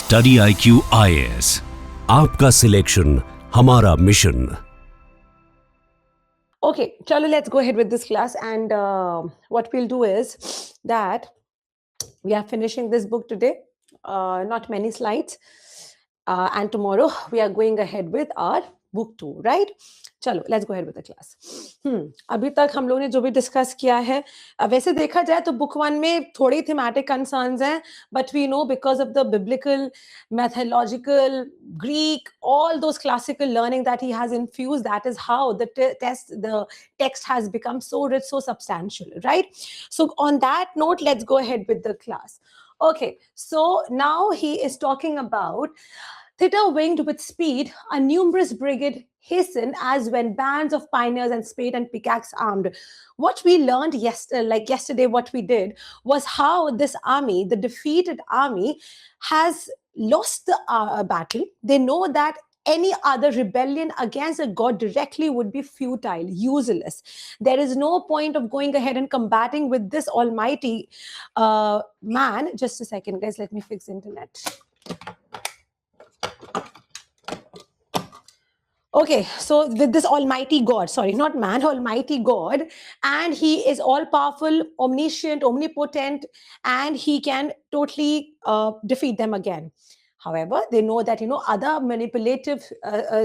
StudyIQ IAS, आपका selection हमारा mission. Okay, chalo, let's go ahead with this class. And what we'll do is that we are finishing this book today. Not many slides. And tomorrow we are going ahead with our book 2, right? चलो let's go ahead with the class. अभी तक हम लोगों ने जो भी discuss किया है, वैसे देखा जाए तो बुक 1 में थोड़ी थीमेटिक कंसर्न्स हैं, but we know because of the biblical, mythological, Greek, all those classical learning that he has infused, that is how the text has become so rich, so substantial, right? So on that note, let's go ahead with the class. Okay, so now he is talking about thither winged with speed, a numerous brigade hasten as when bands of pioneers and spade and pickaxe armed. What we learned yesterday, what we did was how this army, the defeated army, has lost the battle. They know that any other rebellion against a god directly would be futile, useless. There is no point of going ahead and combating with this almighty man. Just a second, guys. Let me fix internet. Okay, so with this almighty God, sorry, not man, almighty God, and he is all-powerful, omniscient, omnipotent, and he can totally defeat them again. However, they know that, other manipulative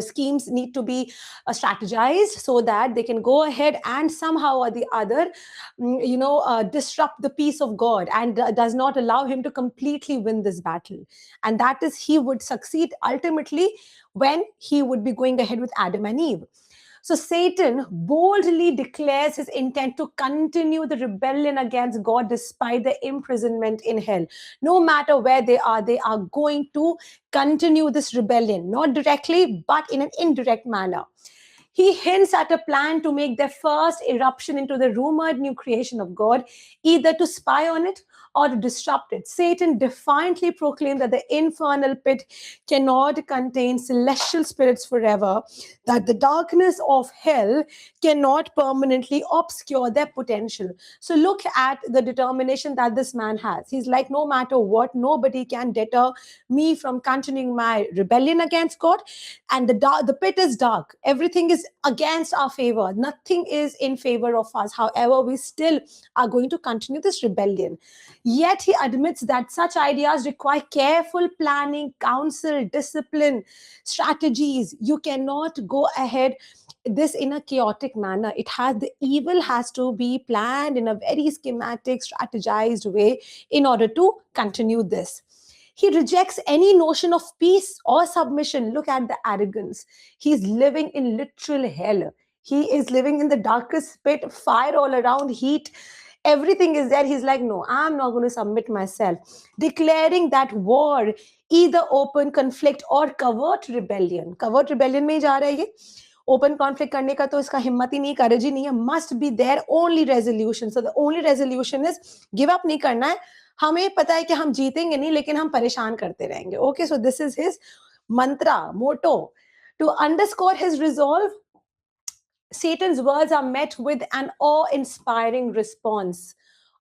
schemes need to be strategized so that they can go ahead and somehow or the other, disrupt the peace of God and does not allow him to completely win this battle. And that is, he would succeed ultimately when he would be going ahead with Adam and Eve. So Satan boldly declares his intent to continue the rebellion against God despite the imprisonment in hell. No matter where they are going to continue this rebellion, not directly, but in an indirect manner. He hints at a plan to make their first eruption into the rumored new creation of God, either to spy on it or to disrupt it. Satan defiantly proclaimed that the infernal pit cannot contain celestial spirits forever, that the darkness of hell cannot permanently obscure their potential. So look at the determination that this man has. He's like, no matter what, nobody can deter me from continuing my rebellion against God. And the pit is dark. Everything is against our favor. Nothing is in favor of us. However, we still are going to continue this rebellion. Yet he admits that such ideas require careful planning, counsel, discipline, strategies. You cannot go ahead this in a chaotic manner. The evil has to be planned in a very schematic, strategized way in order to continue this. He rejects any notion of peace or submission. Look at the arrogance. He's living in literal hell. He is living in the darkest pit, fire all around, heat. Everything is there. He's like, no, I'm not going to submit myself. Declaring that war, either open conflict or covert rebellion. Covert rebellion में ही जा रहा है ये. Open conflict करने का तो इसका हिम्मत ही नहीं, courage ही नहीं है. Must be there only resolution. So the only resolution is give up नहीं करना है. हमें पता है कि हम जीतेंगे नहीं, लेकिन हम परेशान करते रहेंगे. Okay, so this is his mantra, motto. To underscore his resolve, Satan's words are met with an awe-inspiring response.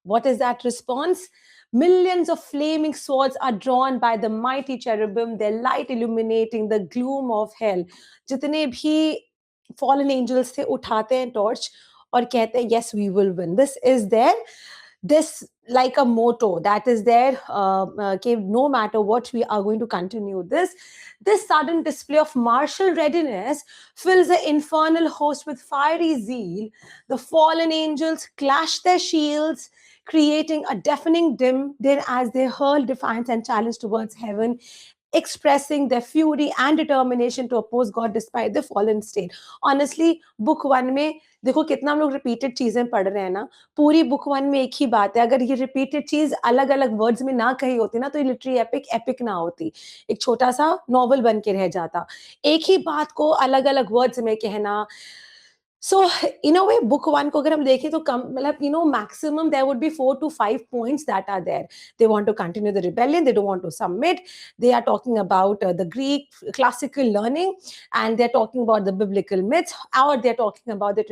What is that response? Millions of flaming swords are drawn by the mighty cherubim, their light illuminating the gloom of hell. जितने भी fallen angels थे उठाते हैं torch और कहते हैं, yes, we will win. This is there. This like a motto that is there, no matter what, we are going to continue this. This sudden display of martial readiness fills the infernal host with fiery zeal. The fallen angels clash their shields, creating a deafening din as they hurl defiance and challenge towards heaven, expressing their fury and determination to oppose God despite the fallen state. Honestly, book 1 में देखो कितना हम लोग repeated चीजें पढ़ रहे हैं ना. पूरी बुक 1 में एक ही बात है. अगर ये रिपीटेड चीज अलग अलग वर्ड्स में ना कही होती ना, तो ये लिटरेरी एपिक ना होती, एक छोटा सा नॉवल बन के रह जाता. एक ही बात को अलग अलग वर्ड्स में कहना. So in a way, book 1 को अगर हम देखें तो कम, मतलब maximum there would be 4 to 5 points that are there. They want to continue the rebellion. They don't want to submit. They are talking about the Greek classical learning, and they're talking about the biblical myths, or they're talking about it.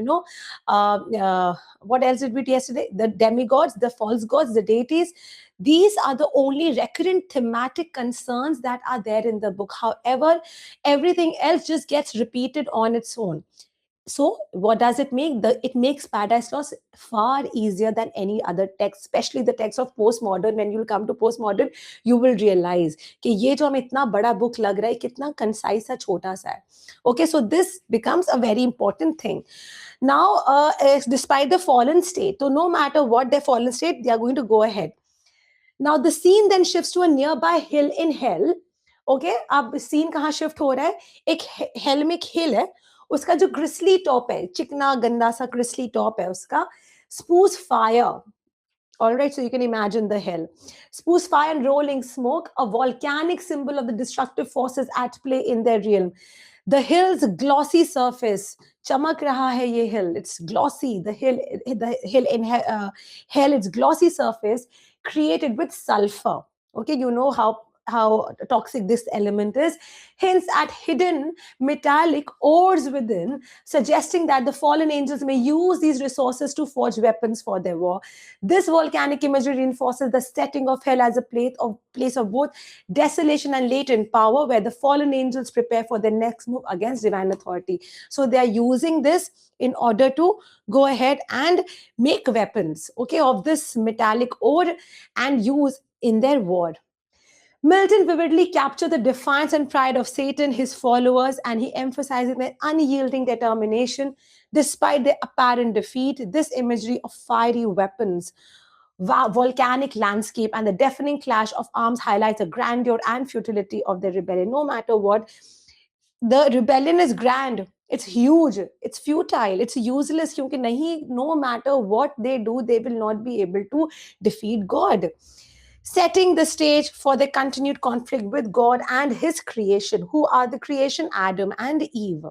What else did we do yesterday? The demigods, the false gods, the deities. These are the only recurrent thematic concerns that are there in the book. However, everything else just gets repeated on its own. So what does it make? It makes Paradise Lost far easier than any other text, especially the text of postmodern. When you'll come to postmodern, you will realize कि ये जो हमें इतना बड़ा book लग रहा है, कितना concise है, छोटा सा है. Okay, so this becomes a very important thing. Now, despite the fallen state, so no matter what their fallen state, they are going to go ahead. Now the scene then shifts to a nearby hill in hell. Okay, अब scene कहाँ shift हो रहा है? एक hell में एक hill है, उसका जो gristly top है, चिकना गंदा सा gristly top है उसका, spews fire. All right, so you can imagine the hell. Spews fire and rolling smoke, a volcanic symbol of the destructive forces at play in their realm. The hill's glossy surface, chamak raha hai ye hill. It's glossy. The hill in hell, its glossy surface created with sulfur. Okay, you know how toxic this element is, hints at hidden metallic ores within, suggesting that the fallen angels may use these resources to forge weapons for their war. This volcanic imagery reinforces the setting of hell as a place of both desolation and latent power, where the fallen angels prepare for their next move against divine authority. So they are using this in order to go ahead and make weapons, okay, of this metallic ore and use in their war. Milton vividly captured the defiance and pride of Satan, his followers, and he emphasizes their unyielding determination despite their apparent defeat. This imagery of fiery weapons, volcanic landscape, and the deafening clash of arms highlights the grandeur and futility of the rebellion. No matter what, the rebellion is grand. It's huge. It's futile. It's useless. क्योंकि नहीं, no matter what they do, they will not be able to defeat God. Setting the stage for the continued conflict with God and his creation. Who are the creation? Adam and Eve.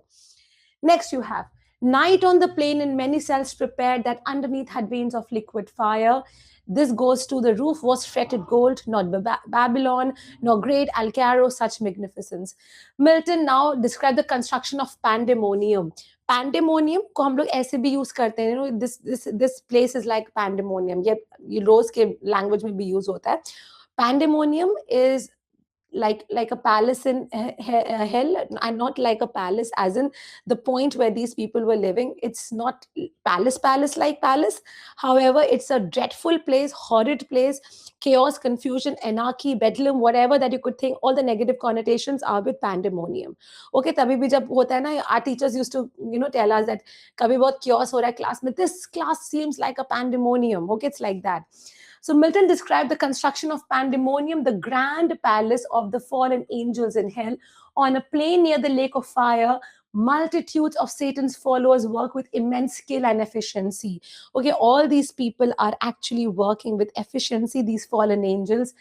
Next, you have night on the plain, and many cells prepared that underneath had veins of liquid fire. This goes to the roof was fretted gold, not Babylon, nor great Alcaro, such magnificence. Milton now described the construction of pandemonium. Pandemonium को हम लोग ऐसे भी use करते हैं, you know, this place is like pandemonium. ये रोज के language में भी use होता है. Pandemonium is like a palace in hell, and not like a palace as in the point where these people were living. It's not palace like palace. However, it's a dreadful place, horrid place, chaos, confusion, anarchy, bedlam, whatever that you could think. All the negative connotations are with pandemonium. Okay, तभी भी जब होता है ना, our teachers used to, you know, tell us that कभी बहुत chaos हो रहा है class में, this class seems like a pandemonium. Okay, it's like that. So Milton described the construction of pandemonium, the grand palace of the fallen angels in hell, on a plain near the lake of fire. Multitudes of Satan's followers work with immense skill and efficiency. Okay, all these people are actually working with efficiency, these fallen angels.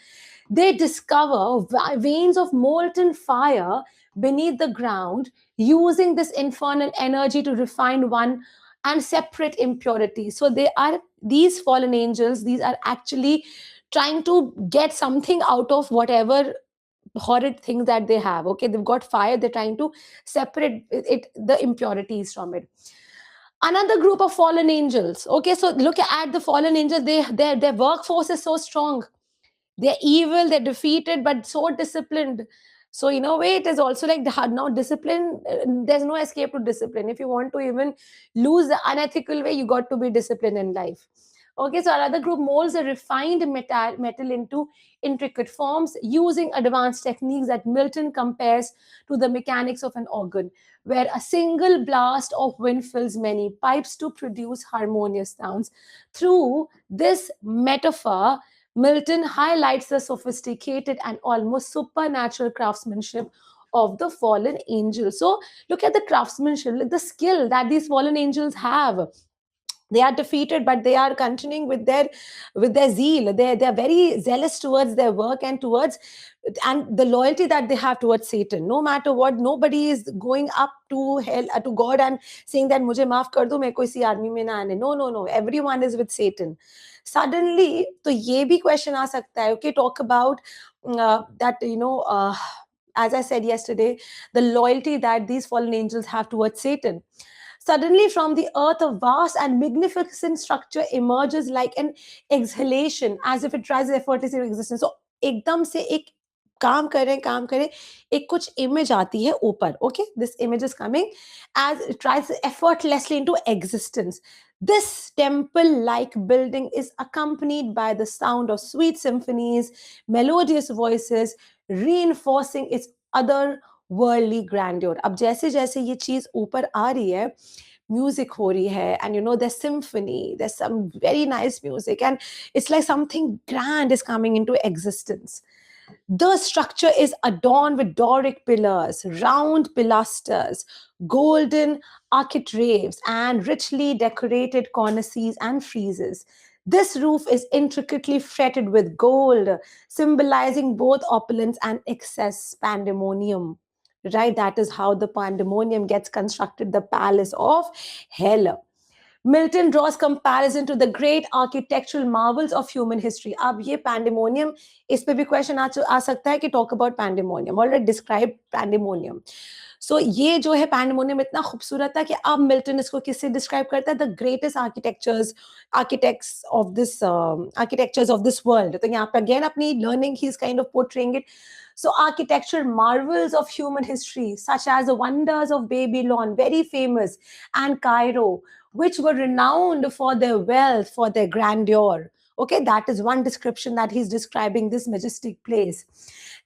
They discover veins of molten fire beneath the ground, using this infernal energy to refine one and separate impurities. So these fallen angels, these are actually trying to get something out of whatever horrid things that they have. Okay, they've got fire, they're trying to separate the impurities from it. Another group of fallen angels. Okay, so look at the fallen angels. Their workforce is so strong. They're evil, they're defeated, but so disciplined. So in a way, it is also like now discipline. There's no escape to discipline. If you want to even lose the unethical way, you got to be disciplined in life. Okay, so another group molds a refined metal into intricate forms using advanced techniques that Milton compares to the mechanics of an organ, where a single blast of wind fills many pipes to produce harmonious sounds. Through this metaphor, Milton highlights the sophisticated and almost supernatural craftsmanship of the fallen angels. So look at the craftsmanship, the skill that these fallen angels have. They are defeated, but they are continuing with their zeal. They're very zealous towards their work and the loyalty that they have towards Satan. No matter what, nobody is going up to hell, to God, and saying that मुझे माफ कर दो, मैं कोई सी army में ना आने. No. Everyone is with Satan. Suddenly, तो ये भी question आ सकता है. Okay, talk about that, as I said yesterday, the loyalty that these fallen angels have towards Satan. Suddenly, from the earth, a vast and magnificent structure emerges like an exhalation, as if it tries effortlessly to existence. So, एकदम से एक काम करें एक कुछ image आती है ऊपर. Okay, this image is coming as it tries effortlessly into existence. This temple like building is accompanied by the sound of sweet symphonies, melodious voices, reinforcing its other worldly grandeur. अब जैसे जैसे ये चीज ऊपर आ रही है, music ho rahi hai, and there's symphony, there's some very nice music, and it's like something grand is coming into existence. The structure is adorned with Doric pillars, round pilasters, golden architraves, and richly decorated cornices and friezes. This roof is intricately fretted with gold, symbolizing both opulence and excess pandemonium. Right? That is how the pandemonium gets constructed, the palace of hell. Milton draws comparison to the great architectural marvels of human history. अब ये pandemonium, इस पे भी question आ सकता है कि talk about pandemonium, already describe pandemonium. So ये जो है pandemonium इतना खूबसूरत था कि अब मिल्टन इसको किससे describe करता है? The greatest architectures of this world. तो यहाँ पे again अपनी learning he's kind of portraying it. So architectural marvels of human history, such as the wonders of Babylon, very famous, and Cairo, which were renowned for their wealth, for their grandeur. Okay, that is one description that he's describing this majestic place.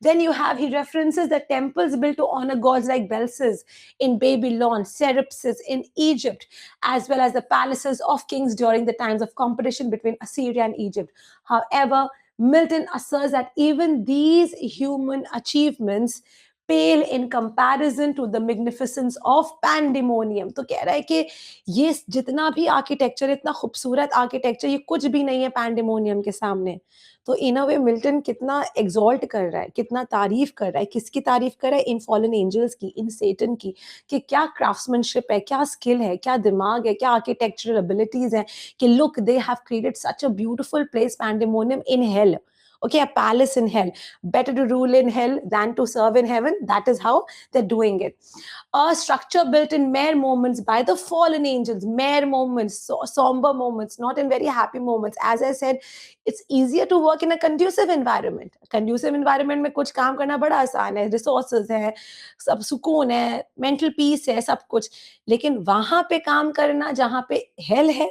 Then he references the temples built to honor gods like Belses in Babylon, Serapis in Egypt, as well as the palaces of kings during the times of competition between Assyria and Egypt. However, Milton asserts that even these human achievements pale in comparison to the magnificence of pandemonium. तो कह रहा है कि ये जितना भी architecture, इतना खूबसूरत आर्किटेक्चर, ये कुछ भी नहीं है पैंडेमोनियम के सामने. तो इन अ वे मिल्टन कितना एक्सॉल्ट कर रहा है, कितना तारीफ कर रहा है, किसकी तारीफ कर रहा है? इन फॉलन एंजल्स की, इन सेटन की, कि क्या क्राफ्ट्समैनशिप है, क्या स्किल है, क्या दिमाग है, क्या आर्किटेक्चरल एबिलिटीज है, कि look they have created such a beautiful place pandemonium in hell. Okay, a palace in hell. Better to rule in hell than to serve in heaven. That is how they're doing it. A structure built in mere moments by the fallen angels, mere moments, somber moments, not in very happy moments. As I said, it's easier to work in a conducive environment. Conducive environment में कुछ काम करना बड़ा आसान है, resources है, सब सुकून है, mental peace है, सब कुछ. लेकिन वहां पे काम करना जहां पे hell है,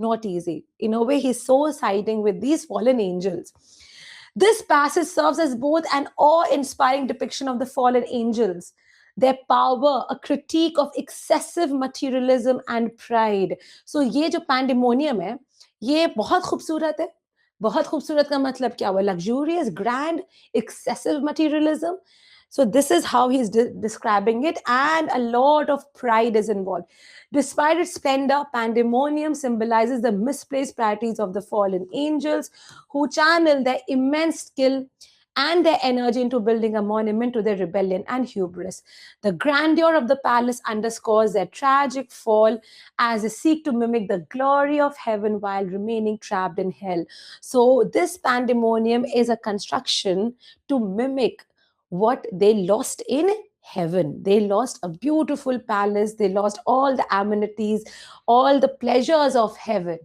not easy. In a way, he's so siding with these fallen angels. This passage serves as both an awe-inspiring depiction of the fallen angels, their power, a critique of excessive materialism and pride. So ये जो pandemonium है, ये बहुत खूबसूरत है. बहुत खूबसूरत का मतलब क्या हुआ? Luxurious, grand, excessive materialism. So this is how he's describing it, and a lot of pride is involved. Despite its splendor, pandemonium symbolizes the misplaced priorities of the fallen angels who channel their immense skill and their energy into building a monument to their rebellion and hubris. The grandeur of the palace underscores their tragic fall as they seek to mimic the glory of heaven while remaining trapped in hell. So, this pandemonium is a construction to mimic what they lost in heaven. They lost a beautiful palace, they lost all the amenities, all the pleasures of heaven.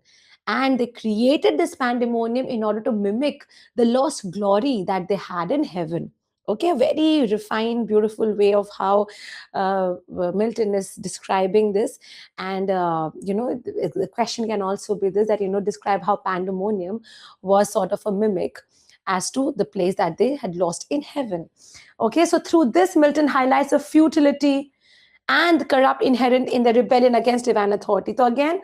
And they created this pandemonium in order to mimic the lost glory that they had in heaven. Okay, a very refined, beautiful way of how Milton is describing this. And, the question can also be this, that, describe how pandemonium was sort of a mimic as to the place that they had lost in heaven. Okay, so through this, Milton highlights the futility and corrupt inherent in the rebellion against divine authority. So again,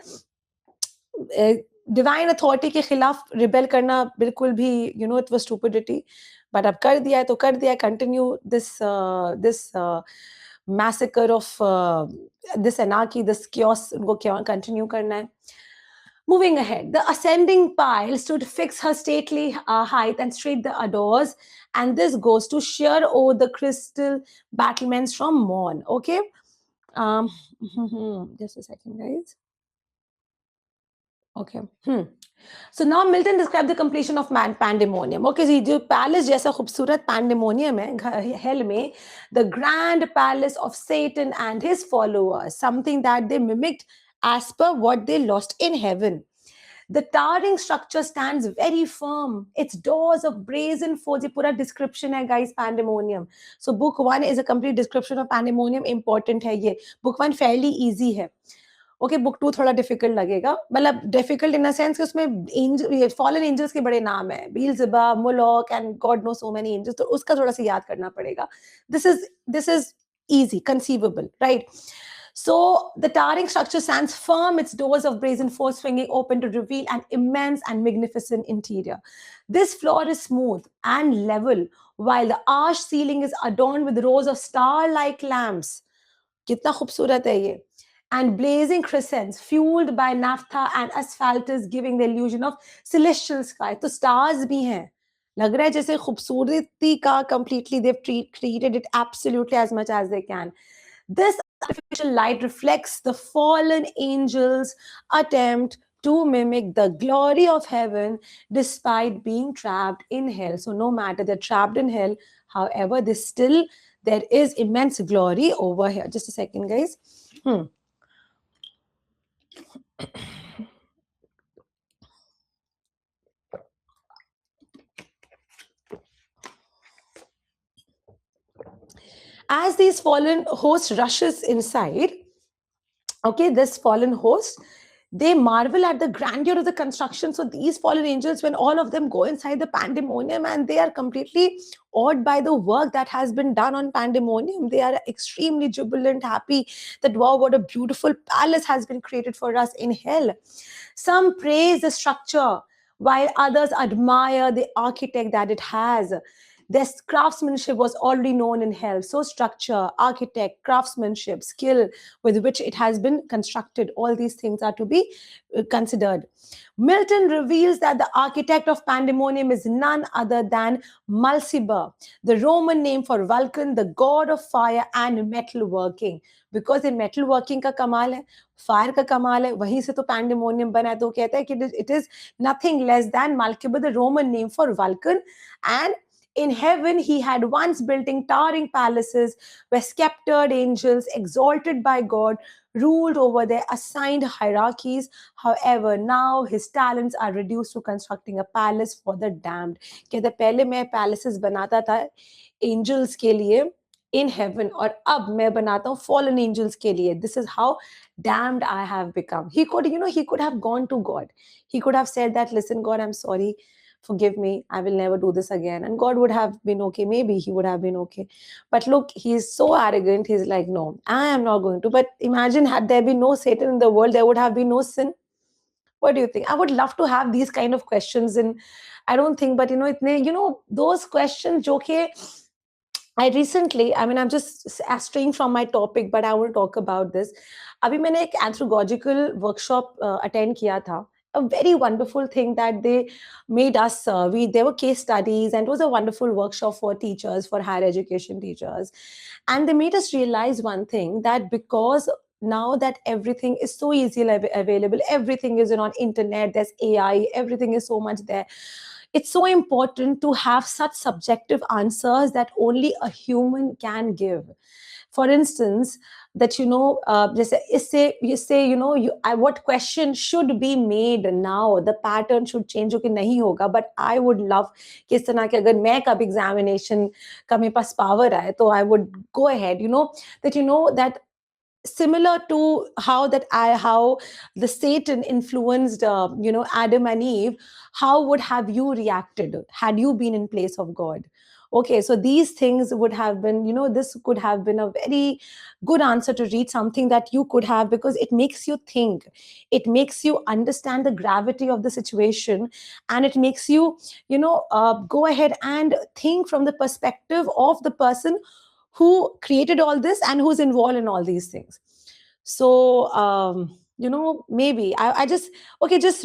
divine authority के खिलाफ rebel करना बिल्कुल भी it was stupidity, but अब कर दिया है तो कर दिया. Continue this massacre of this anarchy, this chaos, उनको कंटिन्यू करना है. Moving ahead, the ascending pile stood fixed her stately height and straight the adores, and this goes to sheer over the crystal battlements from morn. Okay, just a second, guys. Okay. So now Milton described the completion of man pandemonium. Okay, so जो palace जैसा खूबसूरत pandemonium है hell में, the grand palace of Satan and his followers, something that they mimicked as per what they lost in heaven. The towering structure stands very firm. Its doors of brazen force. ये पूरा description है guys pandemonium. So book 1 is a complete description of pandemonium. Important है ये. Book 1 fairly easy है. Okay book 2 थोड़ा difficult लगेगा, मतलब difficult in a sense कि उसमें एंजल फॉलन एंजल्स के बड़े नाम है, Beelzebub, Moloch and God know so many angels, तो उसका थोड़ा सा याद करना पड़ेगा. This is easy, conceivable, right? So the towering structure stands firm, its doors of brazen force swinging open to reveal an immense and magnificent interior. This floor is smooth and level, while the arched ceiling is adorned with rows of star-like lamps. कितना खूबसूरत है ये. And blazing crescents fueled by naphtha and asphaltus giving the illusion of celestial sky. तो stars भी हैं. लग रहा है जैसे खूबसूरती का completely they've treated it absolutely as much as they can. This artificial light reflects the fallen angels' attempt to mimic the glory of heaven despite being trapped in hell. So no matter they're trapped in hell, however, there is immense glory over here. Just a second, guys. As these fallen host rushes inside, okay, this fallen host, they marvel at the grandeur of the construction. So these fallen angels, when all of them go inside the pandemonium, and they are completely awed by the work that has been done on pandemonium, they are extremely jubilant, happy that wow, what a beautiful palace has been created for us in hell. Some praise the structure while others admire the architect that it has. This craftsmanship was already known in hell. So structure, architect, craftsmanship, skill with which it has been constructed, all these things are to be considered. Milton reveals that the architect of pandemonium is none other than Mulciber, the Roman name for Vulcan, the god of fire and metalworking. Because in metalworking का कमाल है, fire का कमाल है, वहीं से तो pandemonium बना है, तो कहता है कि it is nothing less than Mulciber, the Roman name for Vulcan. And in heaven, he had once building towering palaces where sceptered angels, exalted by God, ruled over their assigned hierarchies. However, now his talents are reduced to constructing a palace for the damned. कहते पहले मैं palaces बनाता था angels के लिए in heaven, और अब मैं बनाता हूँ fallen angels के लिए. This is how damned I have become. He could have gone to God. He could have said that, listen, God, I'm sorry. Forgive me, I will never do this again. And God would have been okay. Maybe he would have been okay. But look, he's so arrogant. He's like, no, I am not going to. But imagine, had there been no Satan in the world, there would have been no sin. What do you think? I would love to have these kind of questions. And I don't think, but those questions, okay. I'm just straying from my topic, but I want to talk about this. अभी मैंने एक anthropological workshop attend किया था. A very wonderful thing that they made us. There were case studies, and it was a wonderful workshop for teachers, for higher education teachers, and they made us realize one thing, that because now that everything is so easily available, everything is on internet, there's AI, everything is so much there. It's so important to have such subjective answers that only a human can give. For instance, that what question should be made now, the pattern should change, okay, nahi hoga, but I would love कि इस तरह के अगर मैं कभी examination का मेरे पास power आए, तो I would go ahead, that similar to how the Satan influenced Adam and Eve, how would have you reacted had you been in place of God? Okay, so these things would have been, this could have been a very good answer to read something that you could have, because it makes you think, it makes you understand the gravity of the situation, and it makes you go ahead and think from the perspective of the person who created all this and who's involved in all these things. So maybe I just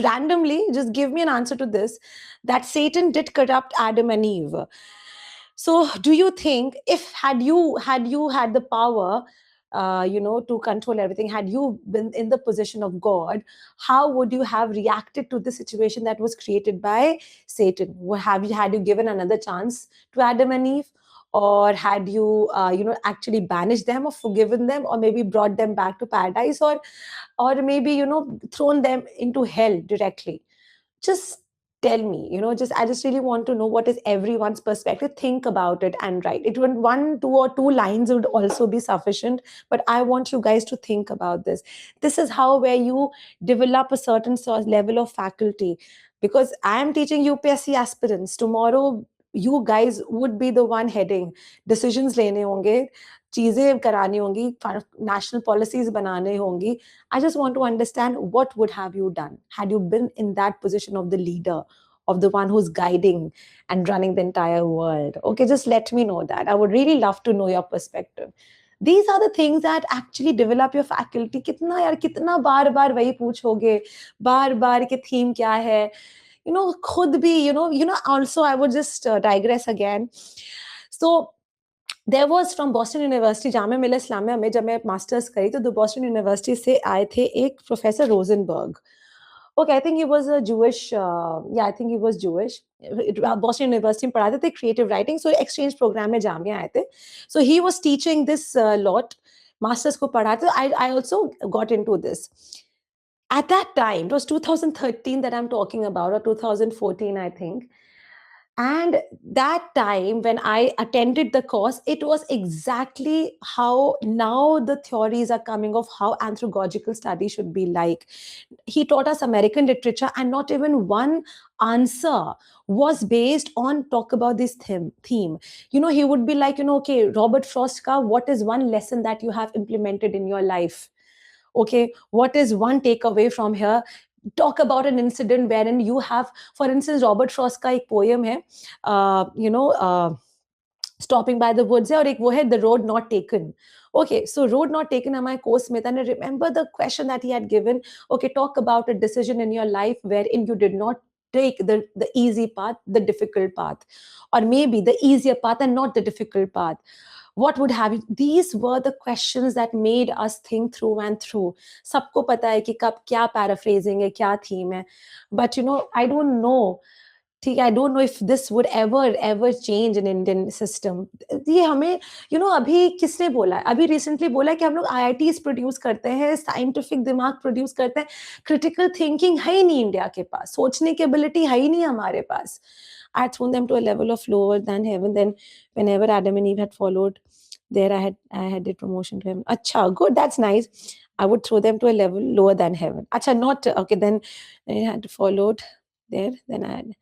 randomly just give me an answer to this, that Satan did corrupt Adam and Eve. So do you think, if had you had the power, to control everything, had you been in the position of God, how would you have reacted to the situation that was created by Satan? Had you given another chance to Adam and Eve? Or had you, actually banished them or forgiven them, or maybe brought them back to paradise, or maybe, thrown them into hell directly? Just tell me, just I just really want to know what is everyone's perspective. Think about it and write it. One, two, or two lines would also be sufficient, but I want you guys to think about this. This is how where you develop a certain level of faculty, because I am teaching UPSC aspirants. Tomorrow you guys would be the one heading, decisions लेने होंगे, चीजें करानी होंगी, national policies बनाने होंगी. I just want to understand, what would have you done had you been in that position of the leader, of the one who's guiding and running the entire world? Okay, just let me know that. I would really love to know your perspective. These are the things that actually develop your faculty. कितना यार, कितना बार बार वही पूछोगे, बार बार के theme क्या है? खुद भी, also I would just digress again. So there was from Boston University, Jamia Millia Islamia में जब मैं मास्टर्स करी, तो Boston University से आए थे एक professor Rosenberg. Okay, I think he was a Jewish, I think he was Jewish. Boston University में पढ़ाते थे creative writing, so exchange program में जामिया आए थे. So he was teaching this lot, masters को पढ़ाते. I also got into this. At that time, it was 2013 that I'm talking about, or 2014, I think. And that time when I attended the course, it was exactly how now the theories are coming of how anthropological study should be like. He taught us American literature, and not even one answer was based on talk about this theme. He would be like, okay, Robert Frost ka, what is one lesson that you have implemented in your life? Okay, what is one takeaway from here? Talk about an incident wherein you have, for instance, Robert Frost का एक poem है, Stopping by the Woods है, और एक वो है The Road Not Taken. Okay, so Road Not Taken हमारे course में था, and I remember the question that he had given. Okay, talk about a decision in your life wherein you did not take the easy path, the difficult path, or maybe the easier path and not the difficult path. What would have you? These were the questions that made us think through and through. सबको पता है कि कब क्या paraphrasing है, क्या theme है. But I don't know. ठीक है, I don't know if this would ever change in Indian system. ये हमें, अभी किसने बोला है? अभी recently बोला है कि हम लोग IITs produce करते हैं, scientific दिमाग produce करते हैं, critical thinking है ही नहीं इंडिया के पास, सोचने की ability है ही नहीं हमारे पास. I had thrown them to a level of lower than heaven. Then whenever Adam and Eve had followed, there I had did promotion to him. Acha, good, that's nice. I would throw them to a level lower than heaven. Acha, not okay. Then I had followed there. Then I had.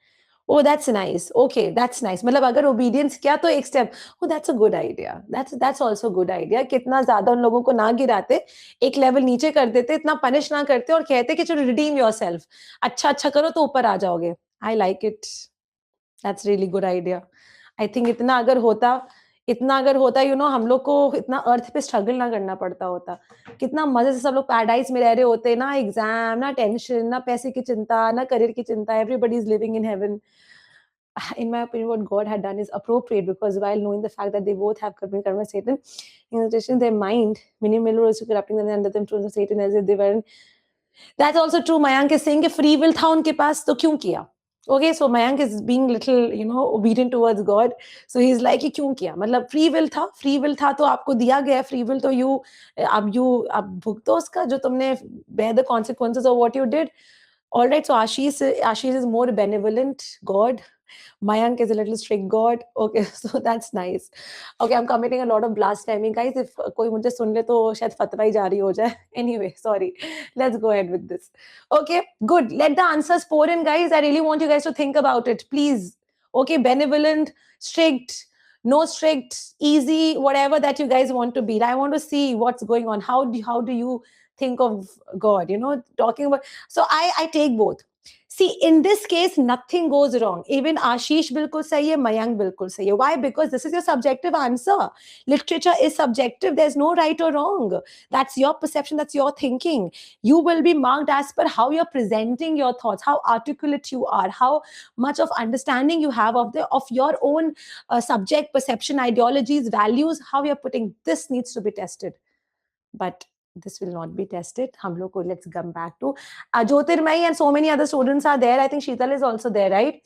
Oh, that's nice. Okay, that's nice. मतलब अगर obedience किया तो एक step. Oh, that's a good idea. That's also a good idea. कितना ज़्यादा उन लोगों को ना गिराते, एक level नीचे कर देते, इतना punish ना करते और कहते कि चलो redeem yourself. अच्छा करो तो ऊपर आ जाओगे. I like it. That's really good idea. I think इतना अगर होता, हम लोग को इतना अर्थ पे स्ट्रगल ना करना पड़ता होता. कितना मजे से सब लोग पैराडाइज में रह रहे होते, ना एग्जाम, ना टेंशन, ना पैसे की चिंता, ना करियर की चिंता. Everybody is living in heaven. In my opinion, what God had done is appropriate, because while knowing the fact that they both have committed karma Satan, in addition, their mind, many were also corrupting them under them to Satan as if they weren't. That's also true. Mayank is saying कि free will था उनके पास तो क्यों किया? Okay, so Mayank is being little, obedient towards God. So he's like कि क्यों किया? मतलब free will था तो आपको दिया गया free will, तो अब भुगतो उसका जो तुमने, bear the consequences of what you did. All right, so Ashish is more benevolent God. Mayank is a little strict God. Okay, so that's nice. Okay, I'm committing a lot of blasphemy, guys. If कोई मुझे सुन ले तो शायद फतवा ही जारी हो जाए. Anyway, sorry. Let's go ahead with this. Okay, good. Let the answers pour in, guys. I really want you guys to think about it, please. Okay, benevolent, strict, no strict, easy, whatever that you guys want to be. I want to see what's going on. How do you think of God? Talking about. So I take both. See, in this case, nothing goes wrong. Even Ashish bilkul sahi hai, Mayank bilkul sahi hai. Why? Because this is your subjective answer. Literature is subjective. There's no right or wrong. That's your perception. That's your thinking. You will be marked as per how you're presenting your thoughts, how articulate you are, how much of understanding you have of your own subject, perception, ideologies, values, how you're putting. This needs to be tested. but this will not be tested. Let's come back to Jyotirmai, and so many other students are there. I think Sheetal is also there, right?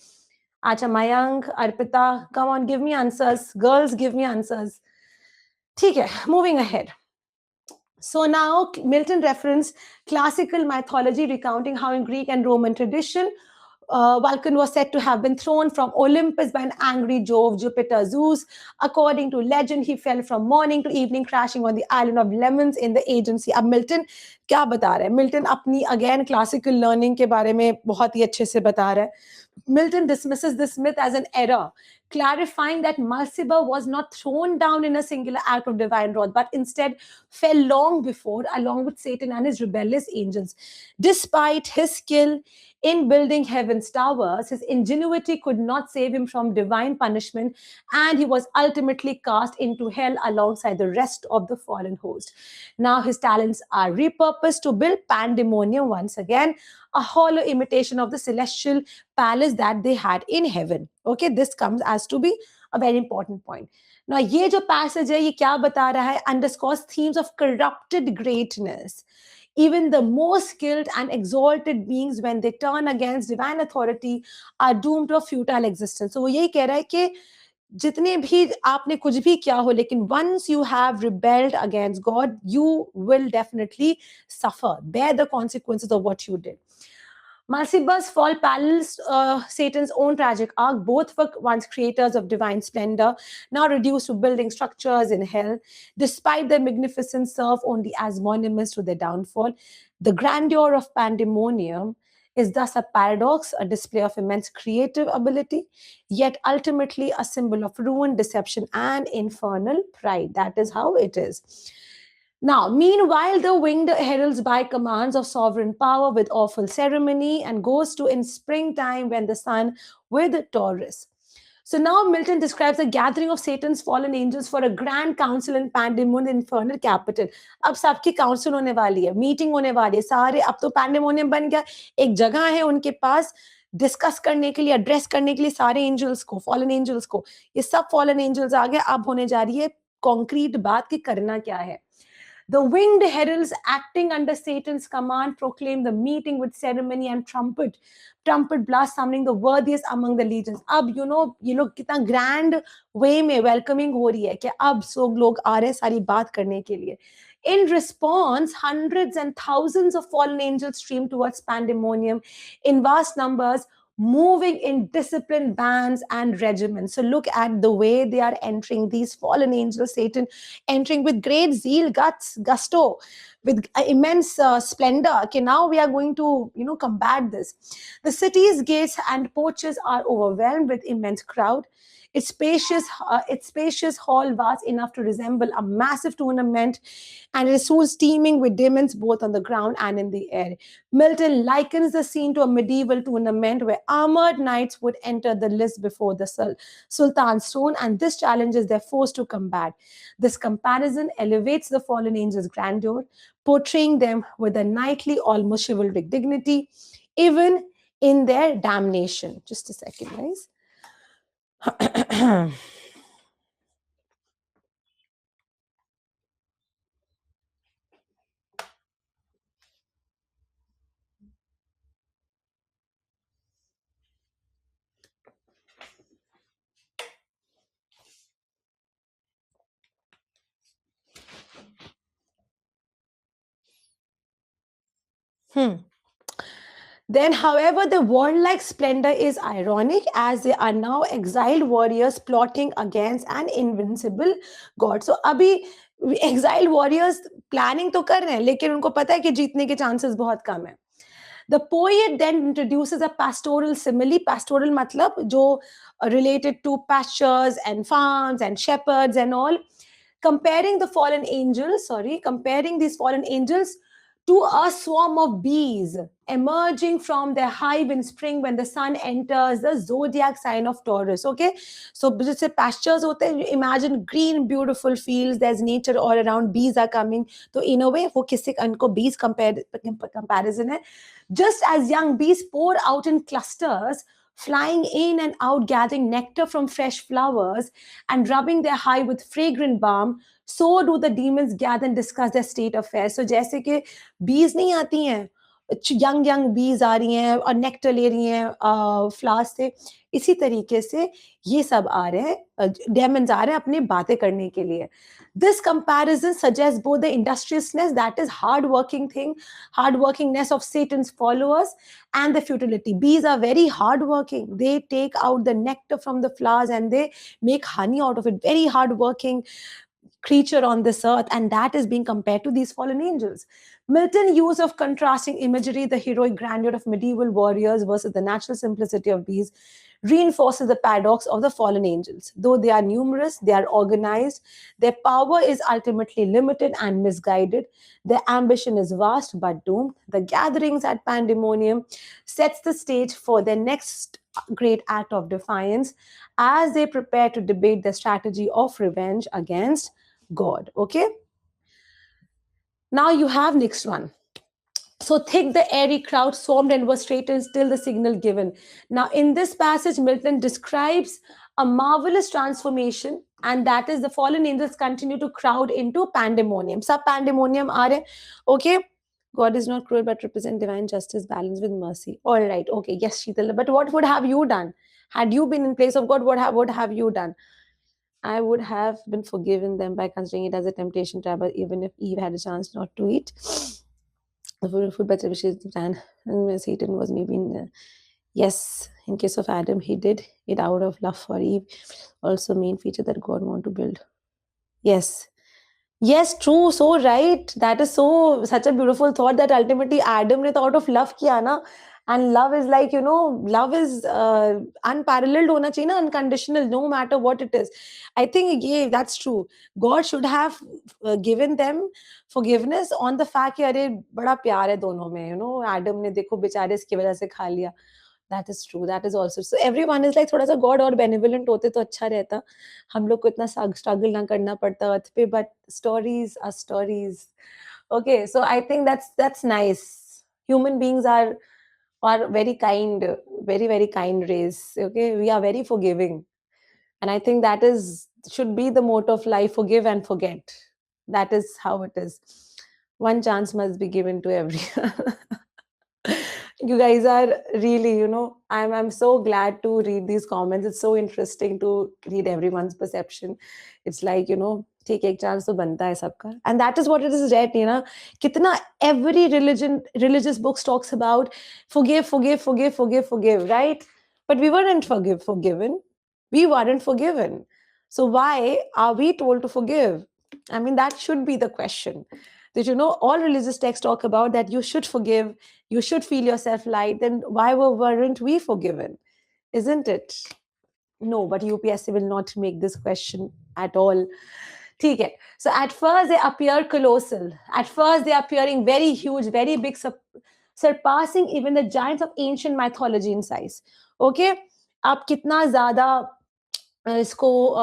Acha, Mayank, Arpita, come on, give me answers. Girls, give me answers. Okay, moving ahead. So now Milton referenced classical mythology recounting how in Greek and Roman tradition, Vulcan was said to have been thrown from Olympus by an angry Jove, Jupiter, Zeus. According to legend, he fell from morning to evening, crashing on the island of Lemons in the Aegean Sea. अब Milton क्या बता रहा है? Milton अपनी again classical learning के बारे में बहुत ही अच्छे से बता रहा है. Milton dismisses this myth as an error, clarifying that Mulciber was not thrown down in a singular act of divine wrath, but instead fell long before, along with Satan and his rebellious angels. Despite his skill in building heaven's towers, his ingenuity could not save him from divine punishment, and he was ultimately cast into hell alongside the rest of the fallen host. Now his talents are repurposed to build Pandemonium once again, a hollow imitation of the celestial palace that they had in heaven. Okay, this comes as to be a very important point. Now, ये जो passage है, ये क्या बता रहा है? Underscores themes of corrupted greatness. Even the most skilled and exalted beings, when they turn against divine authority, are doomed to a futile existence. So वो यही कह रहा है कि जितने भी आपने कुछ भी किया हो, लेकिन once you have rebelled against God, you will definitely suffer, bear the consequences of what you did. Mulciber's fall parallels Satan's own tragic arc. Both were once creators of divine splendor, now reduced to building structures in hell. Despite their magnificence, serve only as monuments to their downfall. The grandeur of Pandemonium is thus a paradox, a display of immense creative ability, yet ultimately a symbol of ruin, deception, and infernal pride. That is how it is. Now, meanwhile, the winged heralds by commands of sovereign power with awful ceremony and goes to in springtime when the sun with Taurus. So now Milton describes the gathering of Satan's fallen angels for a grand council in Pandemonium infernal capital. अब सबकी council होने वाली है, meeting होने वाली है, सारे अब तो Pandemonium बन गया, एक जगह है उनके पास डिस्कस करने के लिए, एड्रेस करने के लिए सारे एंजल्स को, फॉलन एंजल्स को. ये सब फॉलन एंजल्स आ गए, अब होने जा रही है कॉन्क्रीट बात कि करना क्या है. The winged heralds, acting under Satan's command, proclaim the meeting with ceremony and trumpet blast, summoning the worthiest among the legions. अब ये लोग कितना grand way में welcoming हो रही है कि अब सब लोग आ रहे हैं सारी बात करने के लिए. In response, hundreds and thousands of fallen angels stream towards Pandemonium in vast numbers, moving in disciplined bands and regiments. So look at the way they are entering, these fallen angels, Satan entering with great zeal, gusto, with immense splendor. Okay, now we are going to, combat this. The city's gates and porches are overwhelmed with immense crowd. Its spacious hall vast enough to resemble a massive tournament, and it is soon steaming with demons both on the ground and in the air. Milton likens the scene to a medieval tournament where armored knights would enter the lists before the Sultan's throne, and this challenges their foes to combat. This comparison elevates the fallen angels' grandeur, portraying them with a knightly, almost chivalric dignity, even in their damnation. Just a second, guys. Then, however, the warlike splendor is ironic as they are now exiled warriors plotting against an invincible god. So, अभी exiled warriors planning तो कर रहे हैं, लेकिन उनको पता है कि जीतने के chances बहुत कम है. The poet then introduces a pastoral simile. Pastoral matlab jo related to pastures and farms and shepherds and all. Comparing these fallen angels to a swarm of bees emerging from their hive in spring when the sun enters the zodiac sign of Taurus. Okay, so जैसे pastures होते हैं, imagine green beautiful fields, there's nature all around, bees are coming. So in a way वो किसी उनको bees comparison है. Just as young bees pour out in clusters flying in and out, gathering nectar from fresh flowers and rubbing their hide with fragrant balm, so do the demons gather and discuss their state affairs. So जैसे कि bees नहीं आती हैं, young bees आ रही हैं और nectar ले रही हैं flowers से, इसी तरीके से ये सब आ रहे हैं, demons आ रहे हैं अपने बातें करने के लिए. This comparison suggests both the industriousness, that is hardworkingness of Satan's followers, and the futility. Bees are very hardworking. They take out the nectar from the flowers and they make honey out of it. Very hardworking creature on this earth, and that is being compared to these fallen angels. Milton's use of contrasting imagery, the heroic grandeur of medieval warriors versus the natural simplicity of bees, reinforces the paradox of the fallen angels. Though they are numerous, they are organized, their power is ultimately limited and misguided, their ambition is vast but doomed. The gatherings at Pandemonium sets the stage for their next great act of defiance as they prepare to debate the strategy of revenge against God. Okay? Now you have next one. So thick the airy crowd swarmed and was straightened till the signal given. Now in this passage, Milton describes a marvelous transformation, and that is the fallen angels continue to crowd into Pandemonium. Sab Pandemonium aa rahe. Okay? God is not cruel but represent divine justice balanced with mercy. All right. Okay. Yes, Sheetal. But what would have you done? Had you been in place of God, what have you done? I would have been forgiven them by considering it as a temptation trap, even if Eve had a chance not to eat. The food better wishes than Satan was maybe yes, in case of Adam, he did it out of love for Eve. Also, main feature that God want to build. Yes. Yes, true, so right. That is such a beautiful thought that ultimately Adam ne thought of love kiya na. And love is like, love is unparalleled hona chahiye na, unconditional, no matter what it is. I think, yeah, that's true. God should have given them forgiveness on the fact that अरे बड़ा प्यार है दोनों में, Adam ने देखो बेचारे इसकी वजह से खा लिया. That is true. That is also. So everyone is like थोड़ा सा God और benevolent होते तो अच्छा रहता. हम लोग को इतना struggle ना करना पड़ता अर्थ पे. But stories are stories. Okay, so I think that's nice. Human beings are very kind, very, very kind race. Okay, we are very forgiving. And I think that should be the motto of life: forgive and forget. That is how it is. One chance must be given to everyone. You guys are really, I'm so glad to read these comments. It's so interesting to read everyone's perception. It's like, take a chance to banta hai sabka. And that is what it is read, kitna every religious books talks about forgive, right? But we weren't forgiven. We weren't forgiven. So why are we told to forgive? I mean, that should be the question. That, all religious texts talk about that you should forgive, you should feel yourself light, then why weren't we forgiven? Isn't it? No, but UPSC will not make this question at all. Okay. So at first they appear colossal. At first they are appearing very huge, very big, surpassing even the giants of ancient mythology in size. Okay? आप कितना ज़्यादा इसको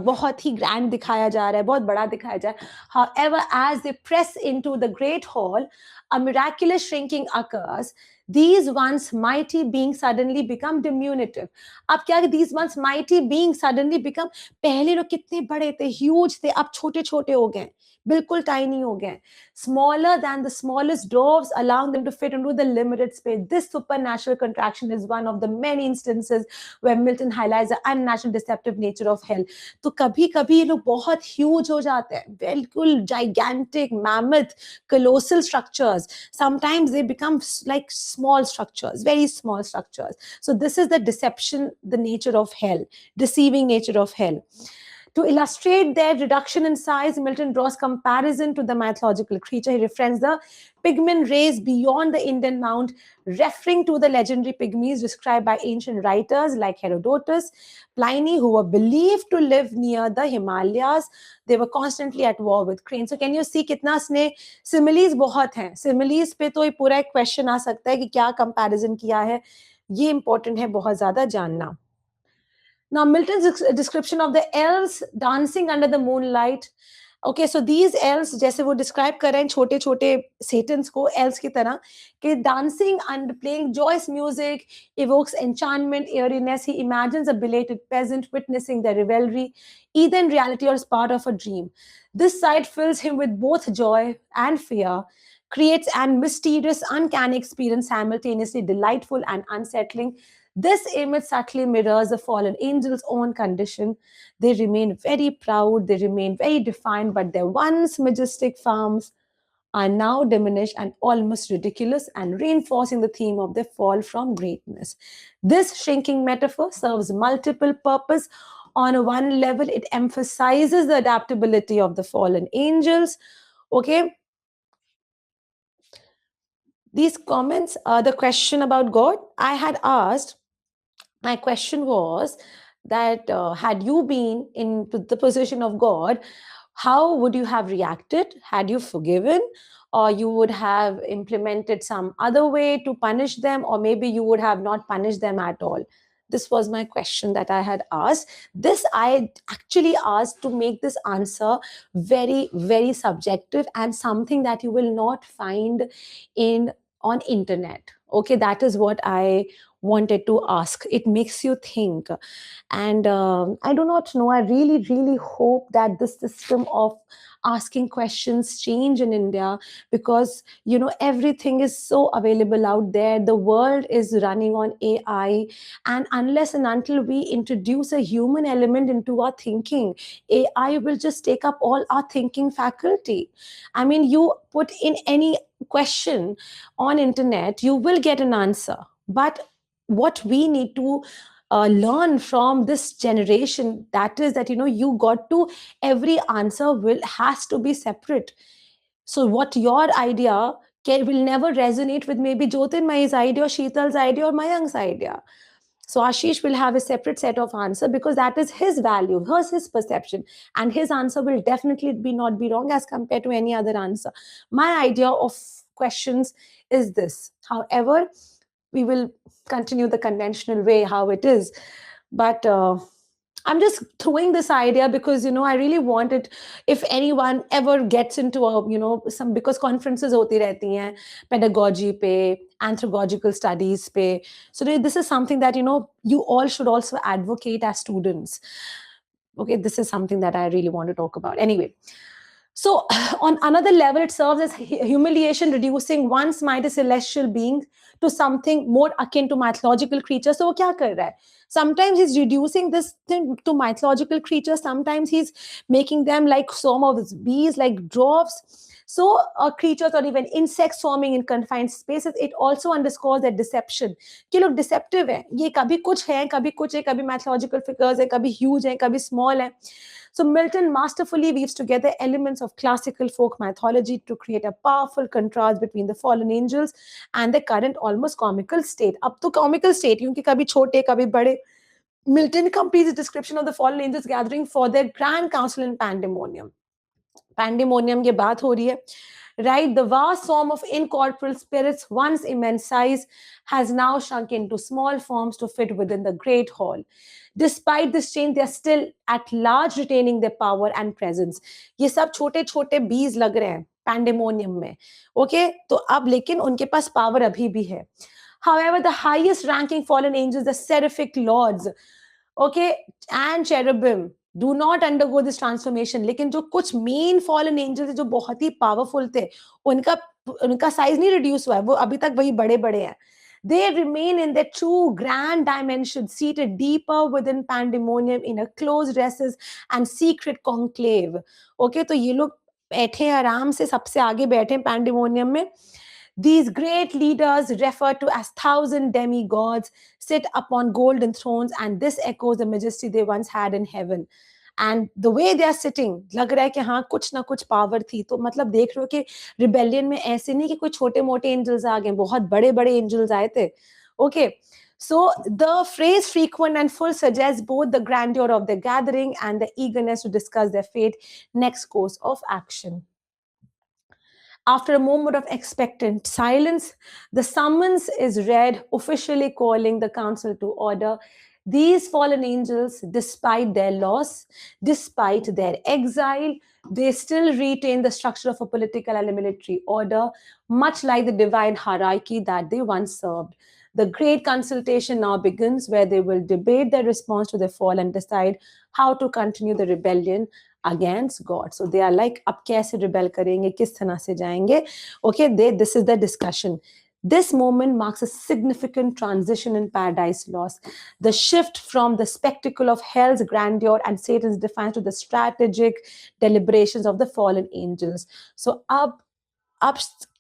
बहुत ही grand दिखाया जा रहा है, बहुत बड़ा दिखाया जा रहा है. However, as they press into the great hall, a miraculous shrinking occurs. These once mighty beings suddenly become diminutive. अब क्या, these once mighty beings suddenly become, पहले लोग कितने बड़े थे, huge थे, अब छोटे छोटे हो गए, बिल्कुल tiny हो गए, smaller than the smallest dwarfs, allowing them to fit into the limited space. This supernatural contraction is one of the many instances where Milton highlights the unnatural deceptive nature of hell. तो कभी कभी ये लोग बहुत huge हो जाते हैं, बिल्कुल gigantic, mammoth, colossal structures. Sometimes they become like small structures, very small structures. So this is the deception, the nature of hell, deceiving nature of hell. To illustrate their reduction in size, Milton draws comparison to the mythological creature. He references the pygmy race beyond the Indian Mount, referring to the legendary pygmies described by ancient writers like Herodotus, Pliny, who were believed to live near the Himalayas. They were constantly at war with cranes. So can you see कितना इसने similes बहुत हैं. Similes पे तो ये पूरा एक question आ सकता है कि क्या comparison किया है. ये important है बहुत ज़्यादा जानना. Now, Milton's description of the elves dancing under the moonlight okay, so these else जैसे वो डिस्क्राइब कर रहे हैं छोटे छोटे सेटन्स को एल्स की तरह कि dancing and playing joyous music evokes enchantment, eeriness. He imagines a belated peasant witnessing their revelry, either in reality or as part of a dream. This sight fills him with both joy and fear, creates an mysterious, uncanny experience, simultaneously delightful and unsettling. This image subtly mirrors the fallen angel's own condition. They remain very proud, they remain very defined, but their once majestic forms are now diminished and almost ridiculous, and reinforcing the theme of their fall from greatness. This shrinking metaphor serves multiple purpose. On one level, it emphasizes the adaptability of the fallen angels. Okay, these comments, the question about God, I had asked, my question was that had you been in the position of God, how would you have reacted? Had you forgiven, or you would have implemented some other way to punish them, or maybe you would have not punished them at all? This was my question that I had asked. This I actually asked to make this answer very, very subjective and something that you will not find in on internet. Okay, that is what I wanted to ask. It makes you think. And I do not know. I really, really hope that this system of asking questions change in India, because everything is so available out there. The world is running on AI, and unless and until we introduce a human element into our thinking, AI will just take up all our thinking faculty. I mean, you put in any question on internet, you will get an answer. But what we need to learn from this generation, that is that you got to, every answer will has to be separate. So what your idea will never resonate with maybe Jyotirmay's idea or Sheetal's idea or Mayank's idea. So Ashish will have a separate set of answer because that is his value, his perception, and his answer will definitely be not be wrong as compared to any other answer. My idea of questions is this. However, we will continue the conventional way how it is, but I'm just throwing this idea because I really want it. If anyone ever gets into a some, because conferences hoti rehti hain pedagogy pe, anthropological studies pe, so this is something that you all should also advocate as students. Okay, this is something that I really want to talk about anyway. So, on another level, it serves as humiliation, reducing one's mighty celestial being to something more akin to mythological creatures. So, वो क्या कर रहा है? Sometimes he's reducing this thing to mythological creatures. Sometimes he's making them like swarm of bees, like dwarfs. So, creatures or even insects swarming in confined spaces. It also underscores that deception. कि लोग deceptive हैं. ये कभी कुछ है, कभी कुछ है, कभी mythological figures है, कभी huge है, कभी small है. So Milton masterfully weaves together elements of classical folk mythology to create a powerful contrast between the fallen angels and the current almost comical state. अब तो comical state क्योंकि कभी छोटे कभी बड़े. Milton completes his description of the fallen angels gathering for their grand council in pandemonium. Pandemonium की बात हो रही है. Right, the vast swarm of incorporeal spirits, once immense size, has now shrunk into small forms to fit within the great hall. Despite this change, they are still at large, retaining their power and presence. ये सब छोटे छोटे बीज लग रहे हैं pandemonium में. Okay, तो अब लेकिन उनके पास पावर अभी भी है. However, the highest ranking fallen angels, the seraphic lords, okay, and cherubim, do not undergo this transformation. लेकिन जो कुछ मेन फॉलन एंजल्स है जो बहुत ही पावरफुल थे, उनका उनका साइज नहीं रिड्यूस हुआ है, वो अभी तक वही बड़े बड़े हैं. They remain in their true grand dimension, seated deeper within pandemonium in a closed recess and secret conclave. Okay, तो ये लोग बैठे आराम से सबसे आगे बैठे पैंडेमोनियम में. These great leaders, referred to as thousand demigods, sit upon golden thrones, and this echoes the majesty they once had in heaven. And the way they are sitting, लग रहा है कि हाँ कुछ ना कुछ पावर थी. तो मतलब देख रहे हो कि रिबेलियन में ऐसे नहीं कि कोई छोटे मोटे एंजल्स आ गए, बहुत बड़े बड़े एंजल्स आए थे. Okay, so the phrase frequent and full suggests both the grandeur of the gathering and the eagerness to discuss their fate, next course of action. After a moment of expectant silence, the summons is read, officially calling the council to order. These fallen angels, despite their loss, despite their exile, they still retain the structure of a political and a military order, much like the divine hierarchy that they once served. The great consultation now begins, where they will debate their response to the fall and decide how to continue the rebellion against God. So they are like, अब कैसे rebel करेंगे, किस तरह से जाएंगे? Okay, this is the discussion. This moment marks a significant transition in paradise lost. The shift from the spectacle of hell's grandeur and Satan's defiance to the strategic deliberations of the fallen angels. So अब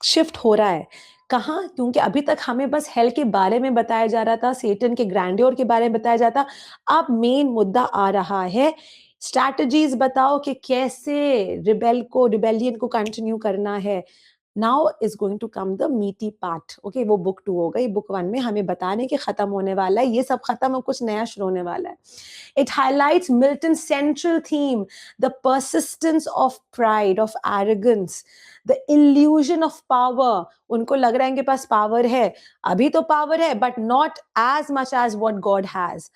shift हो रहा है कहाँ, क्योंकि अभी तक हमें बस हेल के बारे में बताया जा रहा था, सेटन के ग्रैंडियोर के बारे में बताया जाता, अब मेन मुद्दा आ रहा है, स्ट्रैटेजीज बताओ कि कैसे रिबेलियन को कंटिन्यू करना है. Now is going to come the meaty part. Okay, वो book 2 हो गई. book 1 में हमें बताने कि खत्म होने वाला है, ये सब खत्म और कुछ नया शुरू होने वाला है. It highlights Milton's central theme, the persistence of pride, of arrogance, the illusion of power. उनको लग रहा है इनके पास power है, अभी तो power है, but not as much as what God has.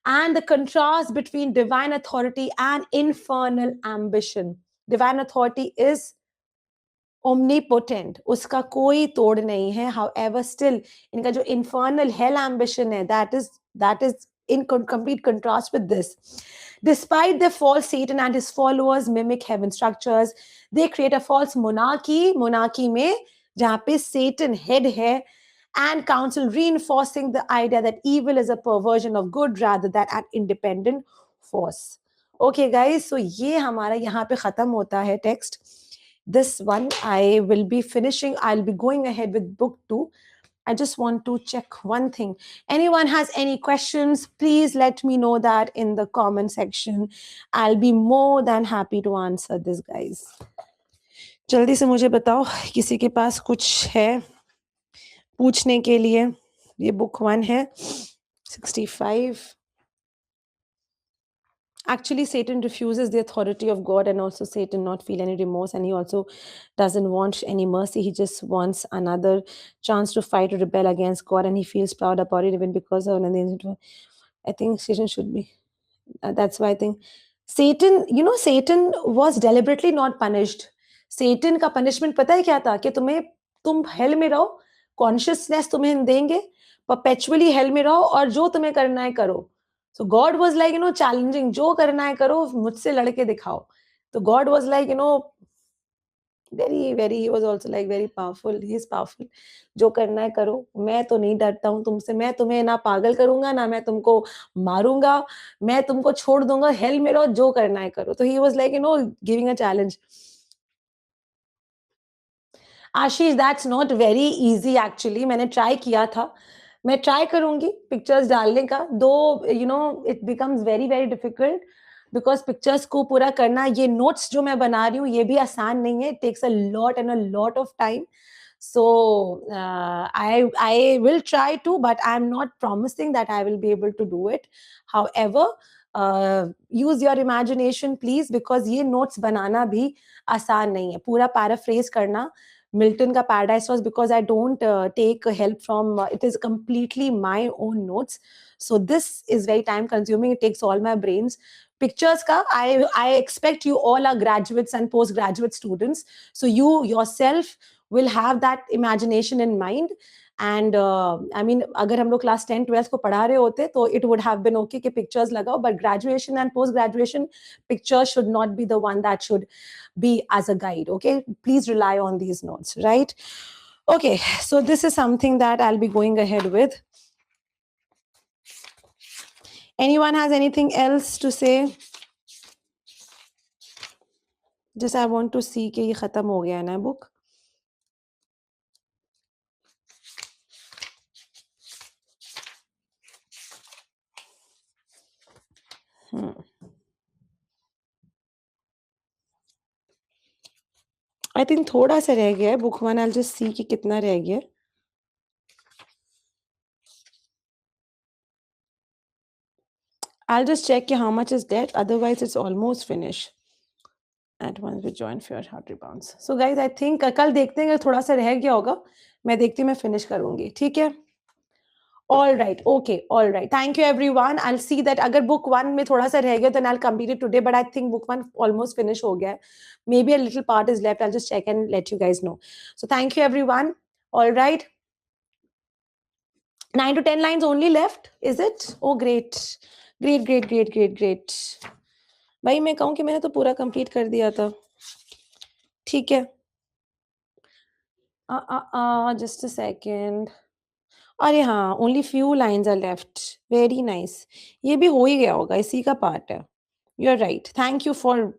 And the contrast between divine authority and infernal ambition. Divine authority is omnipotent, उसका कोई तोड़ नहीं है. However, still इनका जो infernal hell ambition है, that is in complete contrast with this. Despite the false Satan and his followers mimic heaven structures, they create a false monarchy में जहाँ पे Satan head है, and council reinforcing the idea that evil is a perversion of good rather than an independent force. Okay guys, so ये हमारा यहाँ पे खत्म होता है text. This one I will be finishing. I'll be going ahead with book 2. I just want to check one thing. Anyone has any questions, please let me know that in the comment section. I'll be more than happy to answer this, guys. जल्दी से मुझे बताओ किसी के पास कुछ है पूछने के लिए. ये book 1 है 65. Actually, Satan refuses the authority of God, and also Satan not feel any remorse, and he also doesn't want any mercy. He just wants another chance to fight or rebel against God, and he feels proud about it even because of another. I think Satan should be. That's why I think Satan, Satan was deliberately not punished. Satan का punishment पता है क्या था? कि तुम hell में रहो, consciousness तुम्हें देंगे, perpetually hell में रहो और जो तुम्हें करना है करो. So God was like, challenging, जो करना है करो, मुझसे लड़के दिखाओ. So God was like, very, he was also like very powerful. He is powerful. जो करना है करो, मैं तो नहीं डरता हूँ तुमसे, मैं तुम्हें ना पागल करूंगा, ना मैं तुमको मारूंगा, मैं तुमको छोड़ दूंगा, हेल में रहो, जो करना है करो. तो he was like, giving a challenge. Ashish, that's not very easy actually. मैंने try किया था. मैं try करूंगी pictures डालने का. Though, it becomes very, very difficult because pictures को पूरा करना, ये notes जो मैं बना रही हूँ, ये भी आसान नहीं है. It takes a lot and a lot of time. So, I will try to, but I'm not promising that I will be able to do it. However, use your imagination please, because ये notes बनाना भी आसान नहीं है. पूरा paraphrase करना Milton ka Paradise Lost, because I don't take help from, it is completely my own notes. So this is very time consuming. It takes all my brains. Pictures ka, I expect you all are graduates and postgraduate students. So you yourself will have that imagination in mind. And I mean, अगर हम लोग class 10, 12 को पढ़ा रहे होते, तो it would have been okay कि pictures लगाओ, but graduation and post-graduation pictures should not be the one that should be as a guide, okay? Please rely on these notes, right? Okay, so this is something that I'll be going ahead with. Anyone has anything else to say? Just I want to see कि ये खत्म हो गया है ना book. I think थोड़ा सा रह गया है book 1. I'll just see कि कितना रह गया. I'll just check how much is that. Otherwise, it's almost finished. At once we join fear heart rebounds. So guys, I think कल देखते हैं अगर थोड़ा सा रह गया होगा. मैं देखती हूँ मैं finish करूँगी. ठीक है? All right. Okay. All right. Thank you, everyone. I'll see that agar book 1 में थोड़ा सा रह गया, then I'll complete it today. But I think book 1 almost finish हो गया है. Maybe a little part is left. I'll just check and let you guys know. So thank you, everyone. All right. 9 to 10 lines only left, is it? Oh, great. Great, great, great, great, great. भाई मैं कहूँ कि मैंने तो पूरा complete कर दिया था. ठीक है. Just a second. अरे हाँ, only few lines are left. Very nice. ये भी हो ही गया होगा, इसी का part है. You're right. Thank you for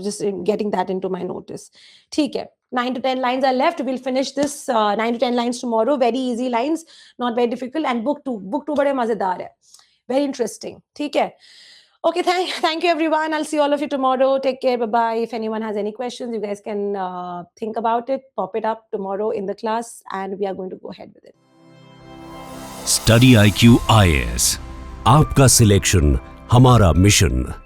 just getting that into my notice. ठीक है. 9 to 10 lines are left. We'll finish this 9 to 10 lines tomorrow. Very easy lines, not very difficult. And book 2 बड़े मजेदार है. Very interesting. ठीक है. Okay, thank you, everyone. I'll see all of you tomorrow. Take care. Bye-bye. If anyone has any questions, you guys can think about it. Pop it up tomorrow in the class, and we are going to go ahead with it. StudyIQ IAS, आपका selection हमारा mission.